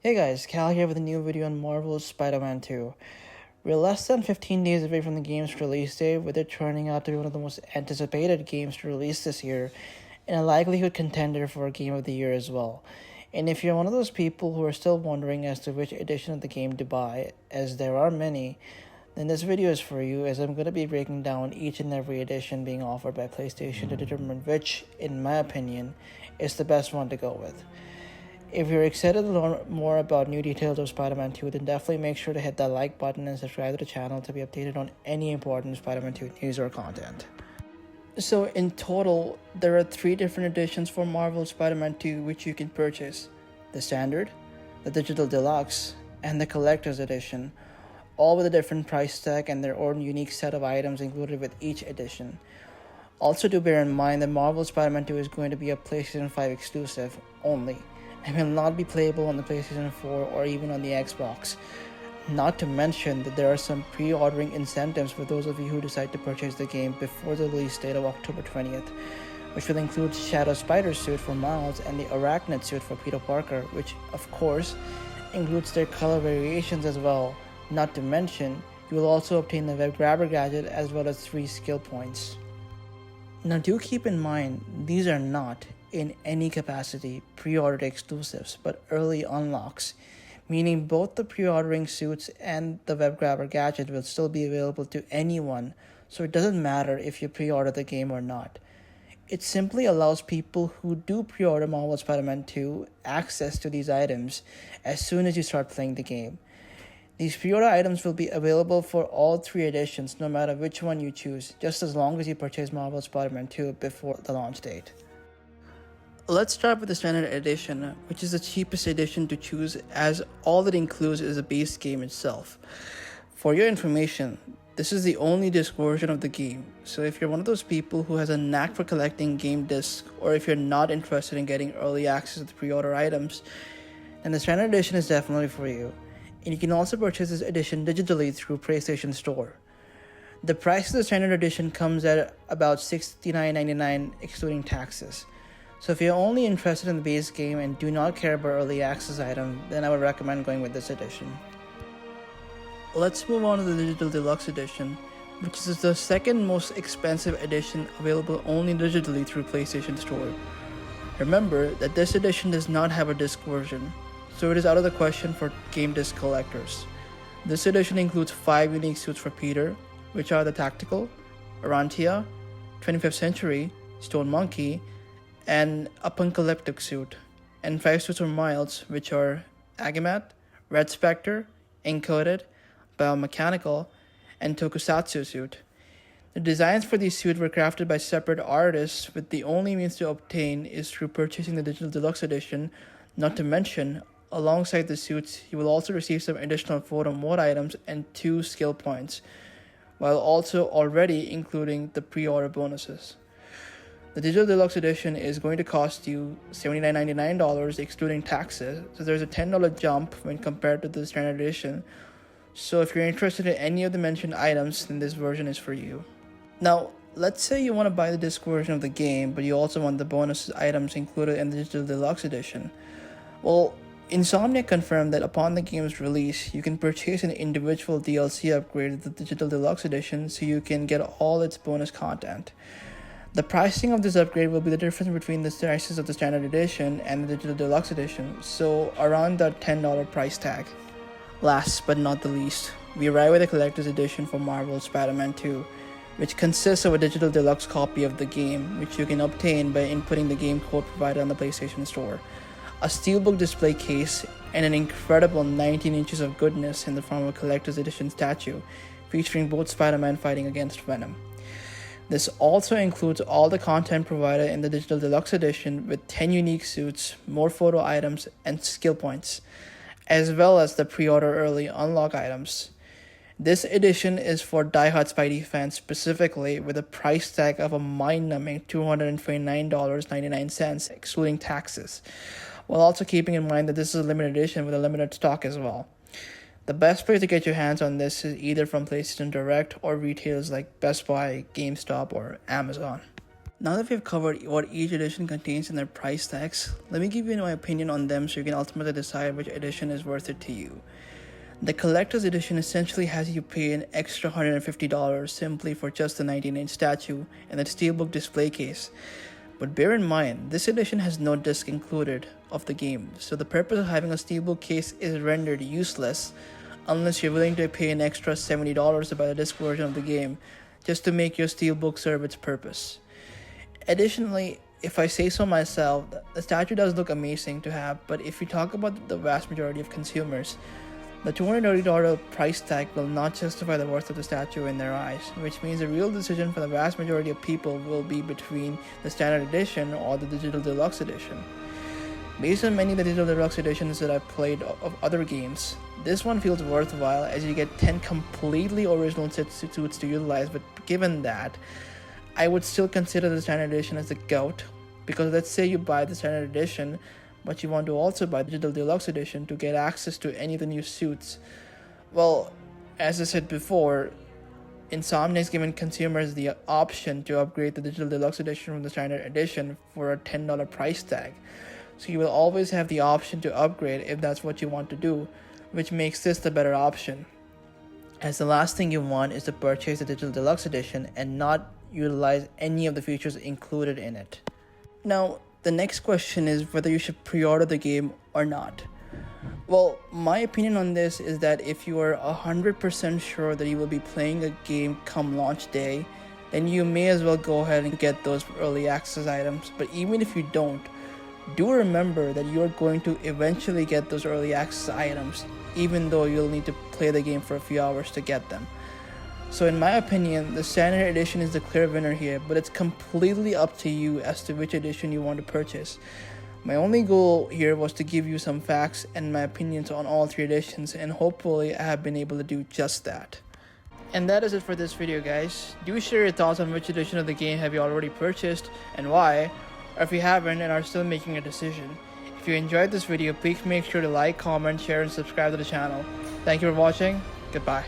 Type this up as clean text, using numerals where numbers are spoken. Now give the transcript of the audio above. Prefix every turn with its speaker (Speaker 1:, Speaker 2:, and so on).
Speaker 1: Hey guys, Cal here with a new video on Marvel's Spider-Man 2. We're less than 15 days away from the game's release date, with it turning out to be one of the most anticipated games to release this year, and a likelihood contender for Game of the Year as well. And if you're one of those people who are still wondering as to which edition of the game to buy, as there are many, then this video is for you, as I'm going to be breaking down each and every edition being offered by PlayStation to determine which, in my opinion, is the best one to go with. If you're excited to learn more about new details of Spider-Man 2, then definitely make sure to hit that like button and subscribe to the channel to be updated on any important Spider-Man 2 news or content. So in total, there are 3 different editions for Marvel Spider-Man 2 which you can purchase. The Standard, the Digital Deluxe, and the Collector's Edition, all with a different price tag and their own unique set of items included with each edition. Also do bear in mind that Marvel Spider-Man 2 is going to be a PlayStation 5 exclusive only, and will not be playable on the PlayStation 4 or even on the Xbox. Not to mention that there are some pre-ordering incentives for those of you who decide to purchase the game before the release date of October 20th, which will include Shadow Spider's suit for Miles and the Arachnid suit for Peter Parker, which of course includes their color variations as well. Not to mention, you will also obtain the Web Grabber gadget as well as 3 skill points. Now do keep in mind, these are not, in any capacity, pre-ordered exclusives, but early unlocks, meaning both the pre-ordering suits and the Web Grabber gadget will still be available to anyone, so it doesn't matter if you pre-order the game or not. It simply allows people who do pre-order Marvel Spider-Man 2 access to these items as soon as you start playing the game. These pre-order items will be available for all 3 editions, no matter which one you choose, just as long as you purchase Marvel Spider-Man 2 before the launch date. Let's start with the Standard Edition, which is the cheapest edition to choose, as all it includes is the base game itself. For your information, this is the only disc version of the game, so if you're one of those people who has a knack for collecting game discs, or if you're not interested in getting early access to the pre-order items, then the Standard Edition is definitely for you. And you can also purchase this edition digitally through PlayStation Store. The price of the Standard Edition comes at about $69.99 excluding taxes. So if you're only interested in the base game and do not care about early access item, then I would recommend going with this edition. Let's move on to the Digital Deluxe Edition, which is the second most expensive edition available only digitally through PlayStation Store. Remember that this edition does not have a disc version, so it is out of the question for game disc collectors. This edition includes 5 unique suits for Peter, which are the Tactical, Arantia, 25th Century, Stone Monkey, and Apocalyptic suit, and 5 suits for Miles, which are Agamat, Red Spectre, Encoded, Biomechanical, and Tokusatsu suit. The designs for these suits were crafted by separate artists, with the only means to obtain is through purchasing the Digital Deluxe Edition. Not to mention, alongside the suits, you will also receive some additional photo mode items and 2 skill points, while also already including the pre-order bonuses. The Digital Deluxe Edition is going to cost you $79.99 excluding taxes, so there's a $10 jump when compared to the Standard Edition. So if you're interested in any of the mentioned items, then this version is for you. Now, let's say you want to buy the disc version of the game, but you also want the bonus items included in the Digital Deluxe Edition. Well, Insomniac confirmed that upon the game's release, you can purchase an individual DLC upgrade to the Digital Deluxe Edition so you can get all its bonus content. The pricing of this upgrade will be the difference between the prices of the Standard Edition and the Digital Deluxe Edition, so around that $10 price tag. Last but not the least, we arrive at the Collector's Edition for Marvel Spider-Man 2, which consists of a Digital Deluxe copy of the game, which you can obtain by inputting the game code provided on the PlayStation Store, a steelbook display case, and an incredible 19 inches of goodness in the form of a Collector's Edition statue, featuring both Spider-Man fighting against Venom. This also includes all the content provided in the Digital Deluxe Edition with 10 unique suits, more photo items, and skill points, as well as the pre-order early unlock items. This edition is for die-hard Spidey fans specifically, with a price tag of a mind-numbing $229.99 excluding taxes, while also keeping in mind that this is a limited edition with a limited stock as well. The best place to get your hands on this is either from PlayStation Direct or retailers like Best Buy, GameStop, or Amazon. Now that we've covered what each edition contains and their price tags, let me give you my opinion on them so you can ultimately decide which edition is worth it to you. The collector's edition essentially has you pay an extra $150 simply for just the 19-inch statue and the steelbook display case. But bear in mind, this edition has no disc included of the game, so the purpose of having a steelbook case is rendered useless unless you're willing to pay an extra $70 to buy the disc version of the game just to make your steelbook serve its purpose. Additionally, if I say so myself, the statue does look amazing to have, but if you talk about the vast majority of consumers, the $230 price tag will not justify the worth of the statue in their eyes, which means the real decision for the vast majority of people will be between the standard edition or the digital deluxe edition. Based on many of the digital deluxe editions that I've played of other games, this one feels worthwhile as you get 10 completely original suits to utilize, but given that, I would still consider the standard edition as the GOAT, because let's say you buy the standard edition, but you want to also buy the digital deluxe edition to get access to any of the new suits. Well, as I said before, Insomniac's given consumers the option to upgrade the digital deluxe edition from the standard edition for a $10 price tag. So you will always have the option to upgrade if that's what you want to do, which makes this the better option, as the last thing you want is to purchase the digital deluxe edition and not utilize any of the features included in it. Now, the next question is whether you should pre-order the game or not. Well, my opinion on this is that if you are 100% sure that you will be playing a game come launch day, then you may as well go ahead and get those early access items. But even if you don't, do remember that you are going to eventually get those early access items, even though you'll need to play the game for a few hours to get them. So in my opinion, the standard edition is the clear winner here, but it's completely up to you as to which edition you want to purchase. My only goal here was to give you some facts and my opinions on all three editions, and hopefully I have been able to do just that. And that is it for this video, guys. Do share your thoughts on which edition of the game have you already purchased and why, or if you haven't and are still making a decision. If you enjoyed this video, please make sure to like, comment, share, and subscribe to the channel. Thank you for watching. Goodbye.